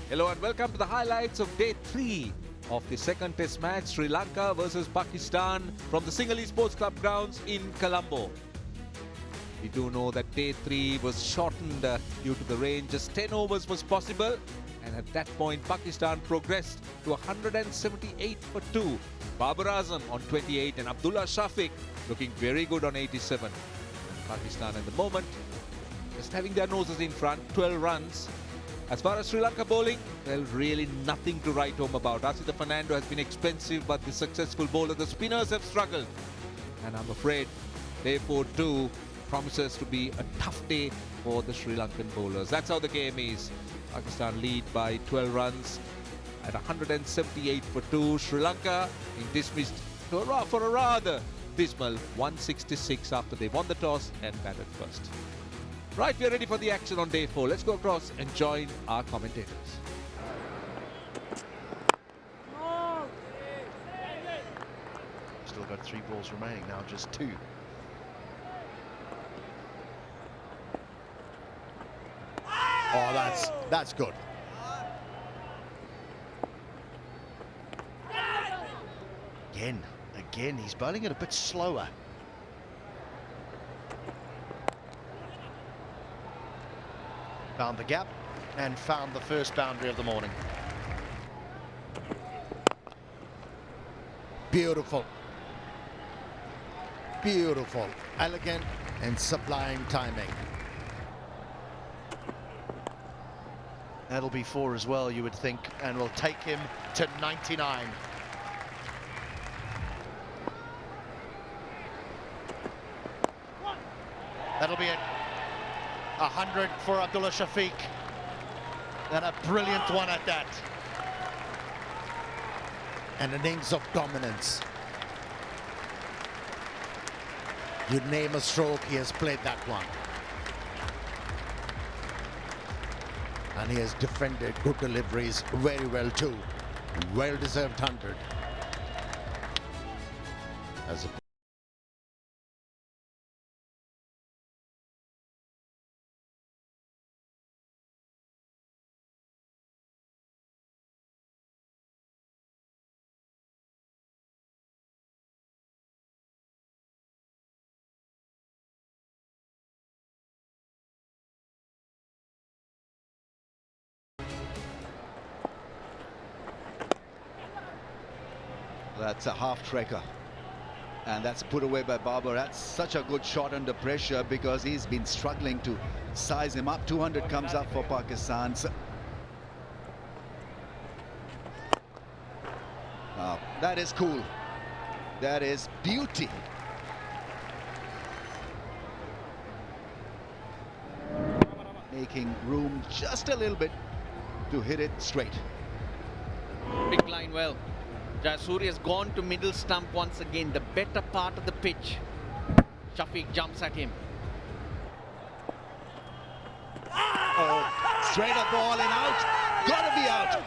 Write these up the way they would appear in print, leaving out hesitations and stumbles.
Hello and welcome to the highlights of day 3 of the second test match, Sri Lanka versus Pakistan from the Sinhalese Sports Club grounds in Colombo. We do know that day 3 was shortened due to the rain. Just 10 overs was possible, and at that point Pakistan progressed to 178 for 2. Babar Azam on 28 and Abdullah Shafiq looking very good on 87. And Pakistan at the moment just having their noses in front, 12 runs. As far as Sri Lanka bowling, well, really nothing to write home about. Asita Fernando has been expensive, but the successful bowler, the spinners have struggled. And I'm afraid day 4-2 promises to be a tough day for the Sri Lankan bowlers. That's how the game is. Pakistan lead by 12 runs at 178 for 2. Sri Lanka being dismissed for a rather dismal 166 after they won the toss and batted first. Right, we're ready for the action on day 4. Let's go across and join our commentators. Still got 3 balls remaining now, just 2. Oh, that's good. Again, he's bowling it a bit slower. Found the gap and found the first boundary of the morning. Beautiful. Beautiful. Elegant and sublime timing. That'll be 4 as well, you would think, and will take him to 99. That'll be it. 100 for Abdullah Shafiq. And a brilliant one at that. An innings of dominance. You name a stroke, he has played that one. And he has defended good deliveries very well too. Well-deserved 100. As a That's a half-trekker, and that's put away by Babar. That's such a good shot under pressure because he's been struggling to size him up. 200 comes up for Pakistan. Wow, that is cool. That is beauty. Making room just a little bit to hit it straight. Big line well. Jayasuriya has gone to middle stump once again, the better part of the pitch. Shafiq jumps at him. Oh, straighter ball and out. Gotta be out.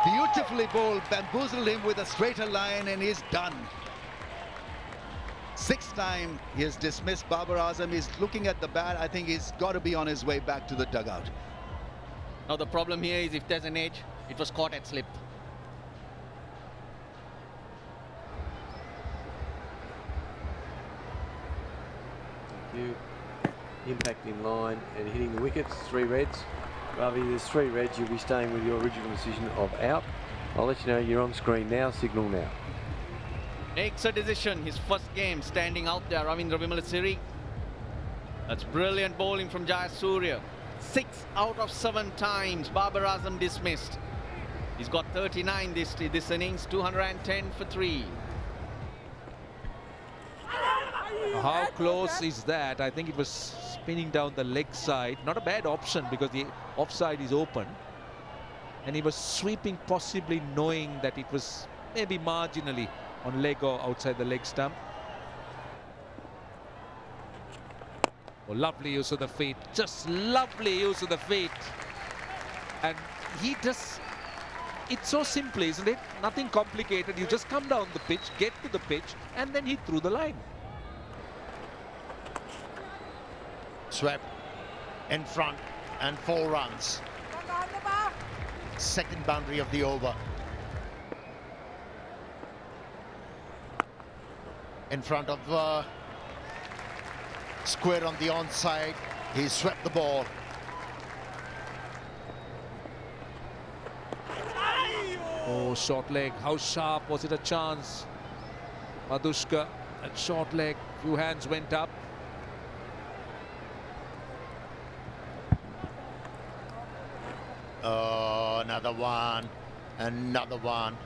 Beautifully bowled, bamboozled him with a straighter line, and he's done. 6th time he has dismissed Babar Azam. He's looking at the bat. I think he's got to be on his way back to the dugout. Now the problem here is if there's an edge, it was caught at slip. Impact in line and hitting the wickets. 3 reds. Ravi, there's 3 reds. You'll be staying with your original decision of out. I'll let you know you're on screen now. Signal now. Makes a decision. His first game standing out there. Ravindra Vimalasiri. That's brilliant bowling from Jayasuriya. 6 out of 7 times Babar Azam dismissed. He's got 39 this innings. 210 for 3. How close is that? I think it was spinning down the leg side. Not a bad option because the offside is open. And he was sweeping, possibly knowing that it was maybe marginally on leg or outside the leg stump. Oh, lovely use of the feet. Just lovely use of the feet. And he just... It's so simple, isn't it? Nothing complicated. You just come down the pitch, get to the pitch, and then hit through the line. Swept in front and 4 runs. second boundary of the over. In front of square on the onside, he swept the ball. Oh, short leg. How sharp was it? A chance? Madushka at short leg. Few hands went up. Oh, another one. Another one.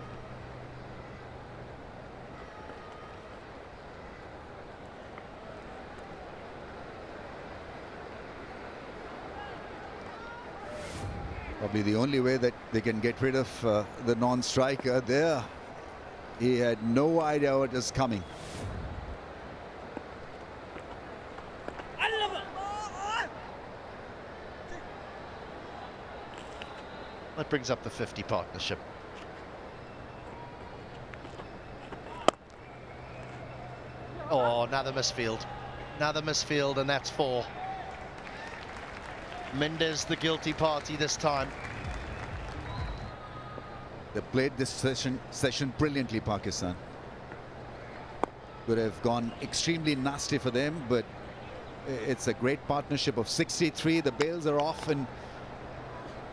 Probably the only way that they can get rid of the non-striker there. He had no idea what was coming. That brings up the 50 partnership. Oh, another misfield. Another misfield, and that's 4. Mendez the guilty party this time. They played this session brilliantly, Pakistan. Could have gone extremely nasty for them, but it's a great partnership of 63. The bails are off and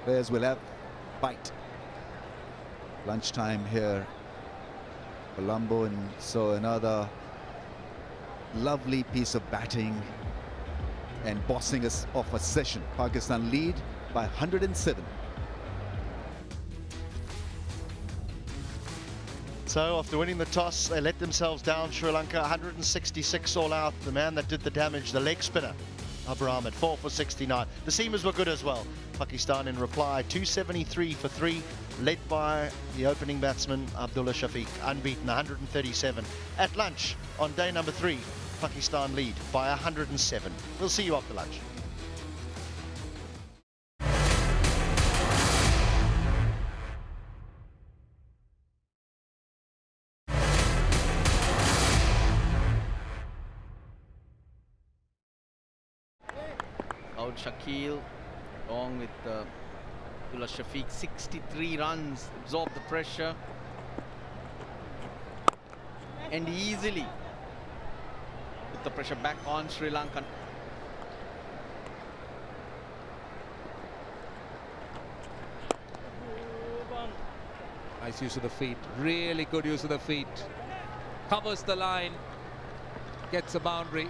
players will have bite. Lunchtime here, Colombo, and so another lovely piece of batting and bossing us off a session. Pakistan lead by 107. So after winning the toss, they let themselves down. Sri Lanka 166 all out. The man that did the damage, the leg spinner, Abur Ahmed, 4 for 69. The seamers were good as well. Pakistan in reply, 273 for 3, led by the opening batsman Abdullah Shafiq, unbeaten, 137. At lunch on day number 3, Pakistan lead by 107. We'll see you after lunch. Out Shakil, along with Abdullah Shafiq, 63 runs, absorbed the pressure, and easily put the pressure back on Sri Lanka. Nice use of the feet, really good use of the feet. Covers the line, gets a boundary.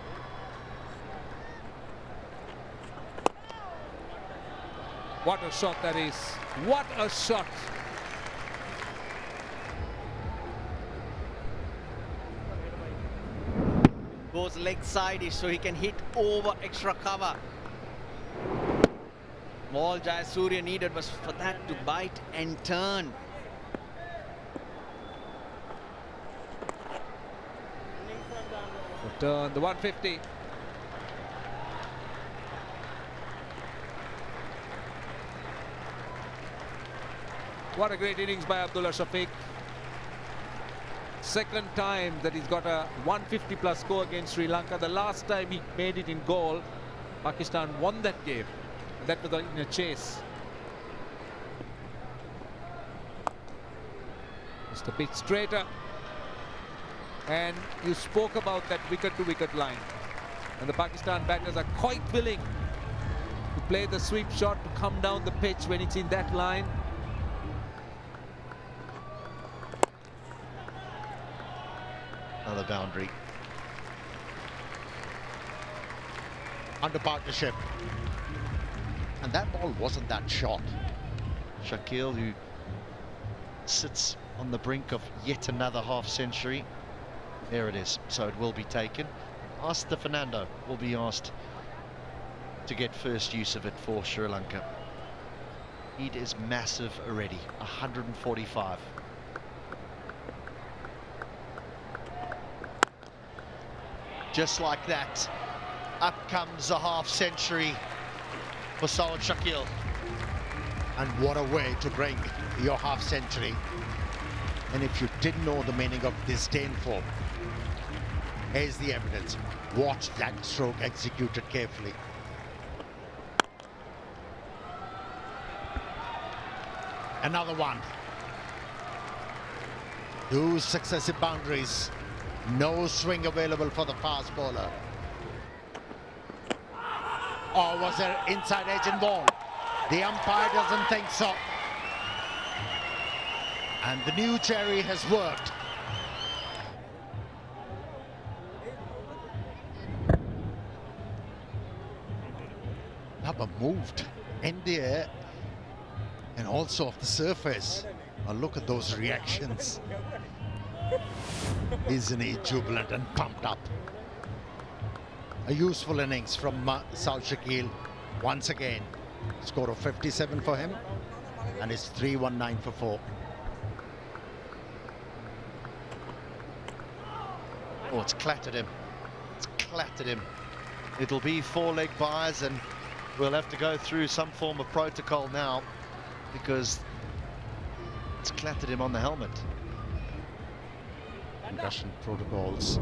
What a shot that is. What a shot. Goes leg side so he can hit over extra cover. All Jayasuriya needed was for that to bite and turn. Turn the 150. What a great innings by Abdullah Shafiq. Second time that he's got a 150 plus score against Sri Lanka. The last time he made it in goal, Pakistan won that game. And that was in a chase. Just a bit straighter. And you spoke about that wicket-to-wicket line. And the Pakistan batters are quite willing to play the sweep shot to come down the pitch when it's in that line. Another boundary. Under partnership. And that ball wasn't that short. Shakil, who sits on the brink of yet another half century. There it is, so it will be taken. Asta Fernando will be asked to get first use of it for Sri Lanka. Lead is massive already, 145. Just like that, up comes a half century for Saud Shakil. And what a way to bring your half century. And if you didn't know the meaning of disdainful, here's the evidence. Watch that stroke executed carefully. Another one. 2 successive boundaries. No swing available for the fast bowler. Or was there inside edge involved? The umpire doesn't think so. And the new cherry has worked. Rubber moved in the air and also off the surface. Now look at those reactions. Isn't he jubilant and pumped up? A useful innings from South Shakil once again. Score of 57 for him, and it's 319 for 4. Oh, it's clattered him. It's clattered him. It'll be 4-leg byes, and we'll have to go through some form of protocol now because it's clattered him on the helmet. Russian protocols.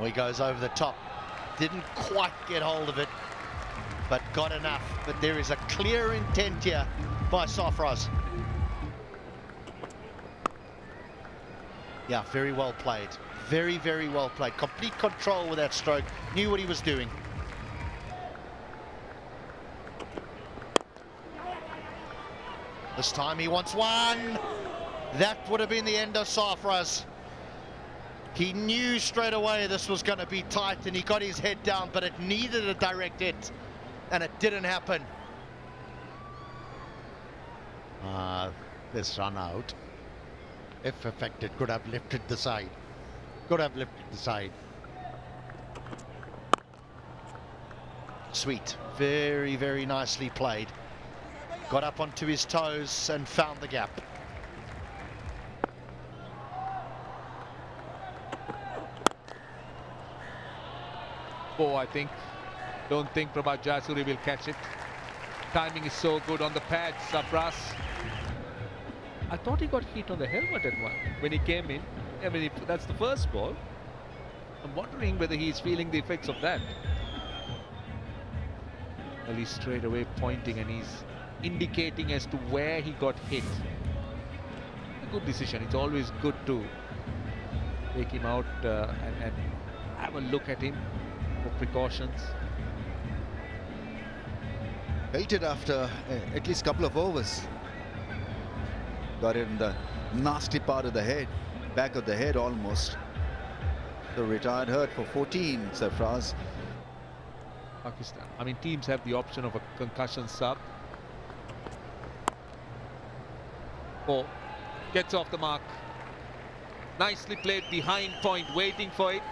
He goes over the top. Didn't quite get hold of it, but got enough. But there is a clear intent here by Sarfraz. Yeah, very well played. Very, very well played. Complete control with that stroke. Knew what he was doing. This time he wants one. That would have been the end of Sarfraz. He knew straight away this was going to be tight, and he got his head down, but it needed a direct hit, and it didn't happen. This run out, if affected, could have lifted the side. Could have lifted the side. Sweet. Very, very nicely played. Got up onto his toes and found the gap. I don't think Prabhat Jayasuriya will catch it. Timing is so good on the pad, Sarfraz. I thought he got hit on the helmet at one when he came in. I mean, that's the first ball. I'm wondering whether he's feeling the effects of that. Well, he's straight away pointing and he's indicating as to where he got hit. A good decision. It's always good to take him out and have a look at him for precautions. Waited after at least a couple of overs. Got it in the nasty part of the head, back of the head almost. So retired hurt for 14, Sarfraz. Pakistan. I mean, teams have the option of a concussion sub. Gets off the mark. Nicely played behind point, waiting for it.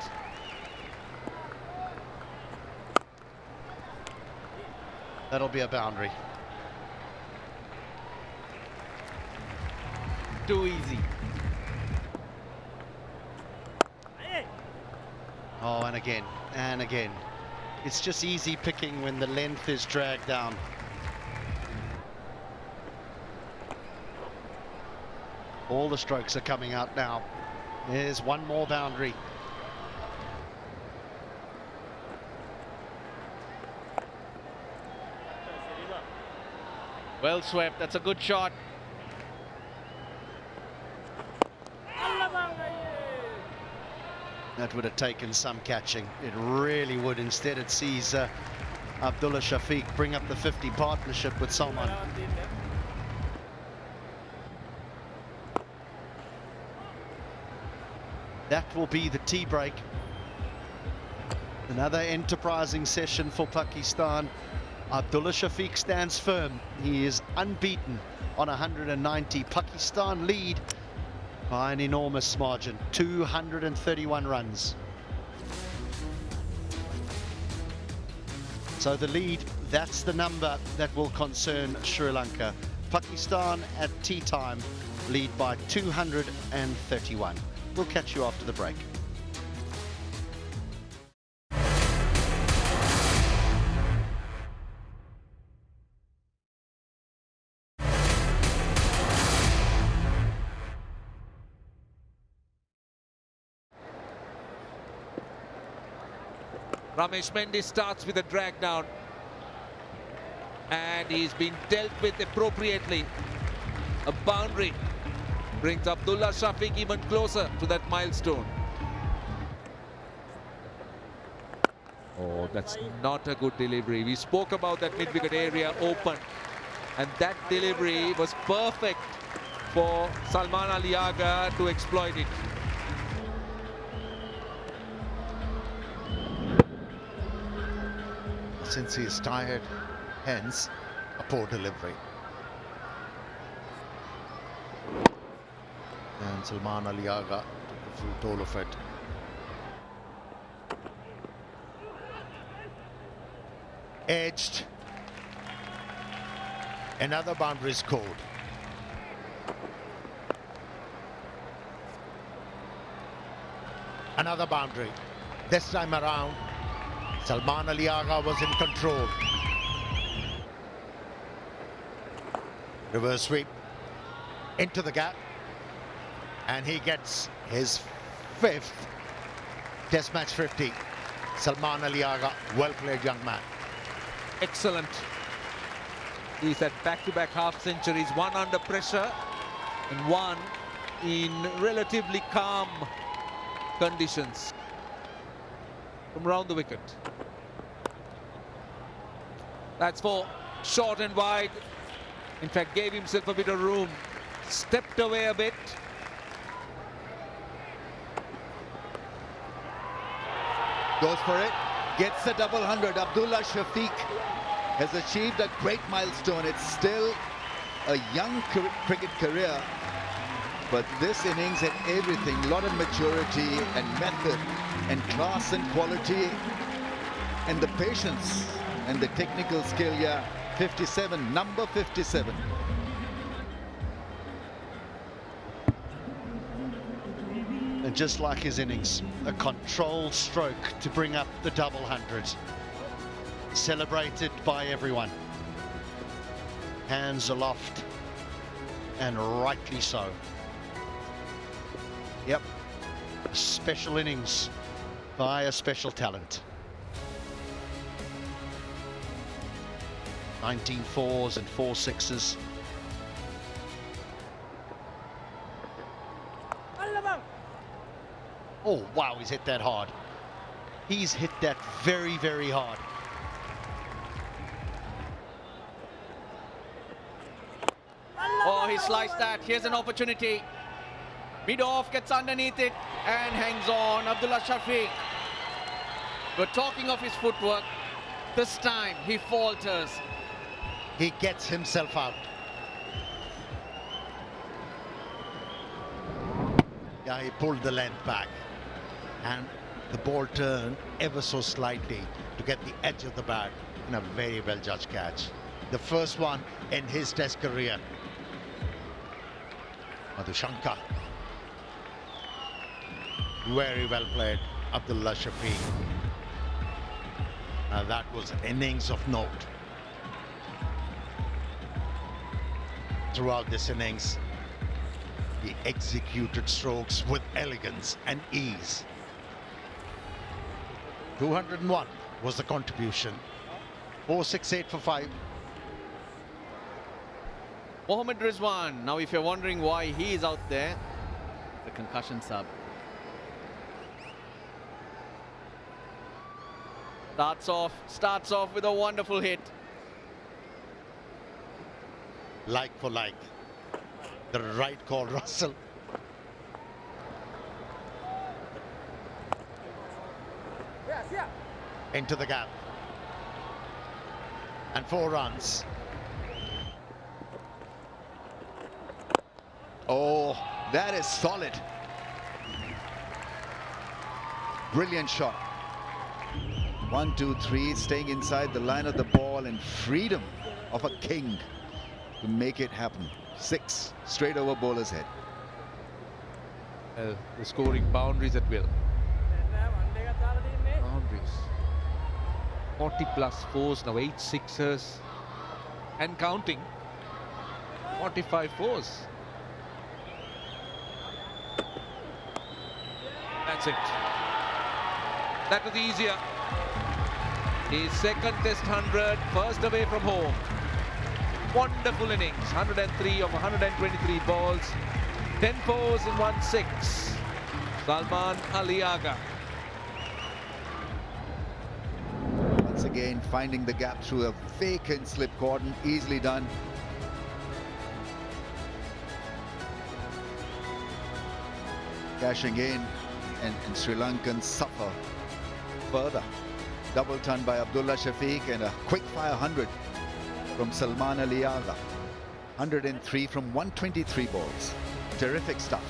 That'll be a boundary. Too easy. Oh, and again, and again. It's just easy picking when the length is dragged down. All the strokes are coming out now. There's one more boundary. Well swept. That's a good shot. That would have taken some catching. It really would. Instead, it sees Abdullah Shafiq bring up the 50 partnership with Salman. That will be the tea break. Another enterprising session for Pakistan. Abdullah Shafiq stands firm. He is unbeaten on 190. Pakistan lead by an enormous margin, 231 runs. So the lead, that's the number that will concern Sri Lanka. Pakistan at tea time lead by 231. We'll catch you after the break. Ramesh Mendy starts with a drag down. And he's been dealt with appropriately. A boundary brings Abdullah Shafiq even closer to that milestone. Oh, that's not a good delivery. We spoke about that mid-wicket area open. And that delivery was perfect for Salman Ali Agha to exploit it. Since he is tired, hence a poor delivery. And Salman Ali Agha took the full toll of it. Edged. Another boundary scored. Another boundary. This time around, Salman Ali Agha was in control. Reverse sweep into the gap, and he gets his 5th Test match 50. Salman Ali Agha, well played young man. Excellent. He's had back-to-back half centuries, one under pressure and one in relatively calm conditions from round the wicket. That's for short and wide. In fact, gave himself a bit of room, stepped away a bit. Goes for it, gets a double 100. Abdullah Shafiq has achieved a great milestone. It's still a young cricket career, but this innings had everything, a lot of maturity and method and class and quality and the patience and the technical skill. Yeah, 57, number 57. And just like his innings, a controlled stroke to bring up the double 100. Celebrated by everyone. Hands aloft, and rightly so. Yep, a special innings by a special talent. 19 fours and 4 sixes. Oh, wow, he's hit that hard. He's hit that very, very hard. Oh, he sliced that. Here's an opportunity. Mid-off, gets underneath it and hangs on. Abdullah Shafiq. We're talking of his footwork. This time he falters. He gets himself out. Yeah, he pulled the length back. And the ball turned ever so slightly to get the edge of the bat in a very well judged catch. The first one in his Test career. Madhushanka. Very well played, Abdullah Shafiq. Now that was an innings of note. Throughout this innings, he executed strokes with elegance and ease. 201 was the contribution. 468 for 5. Mohammad Rizwan. Now, if you're wondering why he is out there, the concussion sub. Starts off with a wonderful hit. Like for like. The right call, Russell. Into the gap. And 4 runs. Oh, that is solid. Brilliant shot. 1, 2, 3, staying inside the line of the ball and freedom of a king to make it happen. 6 straight over bowler's head. The scoring boundaries at will. Boundaries. 40 plus 4s, now 8 sixers and counting. 45 4s. That's it. That was easier. His second test 100, first away from home. Wonderful innings, 103 of 123 balls, 10 fours and 1 6. Salman Aliaga. Once again, finding the gap through a vacant slip cordon, easily done. Cashing in, and Sri Lankans suffer further. Double ton by Abdullah Shafiq and a quick fire 100 from Salman Aliaga. 103 from 123 balls. Terrific stuff.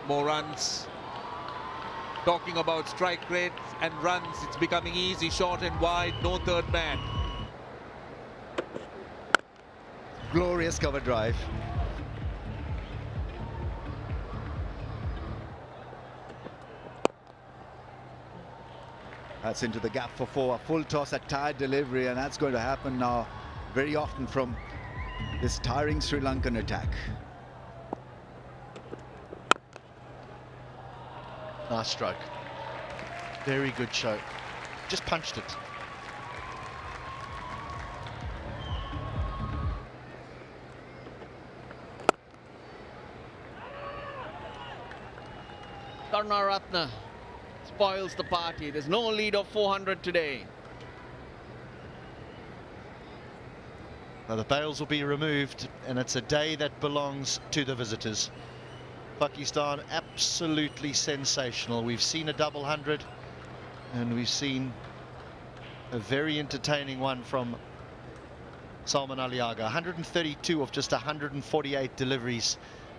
More runs. Talking about strike rates and runs, it's becoming easy, short and wide, no third man. Glorious cover drive. That's into the gap for 4. A full toss, a tired delivery, and that's going to happen now very often from this tiring Sri Lankan attack. Nice stroke. Very good show. Just punched it. Karunaratne spoils the party. There's no lead of 400 today. Now the bails will be removed, and it's a day that belongs to the visitors. Pakistan absolutely sensational. We've seen a double 100, and we've seen a very entertaining one from Salman Aliaga. 132 of just 148 deliveries.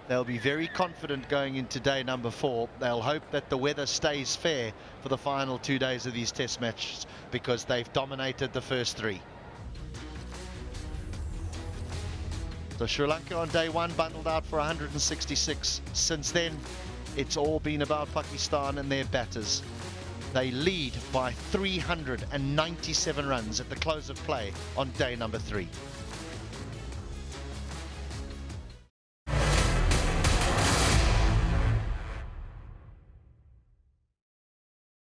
They'll be very confident going into day number 4. They'll hope that the weather stays fair for the final 2 days of these test matches, because they've dominated the first 3. So Sri Lanka on day 1 bundled out for 166. Since then, it's all been about Pakistan and their batters. They lead by 397 runs at the close of play on day number 3.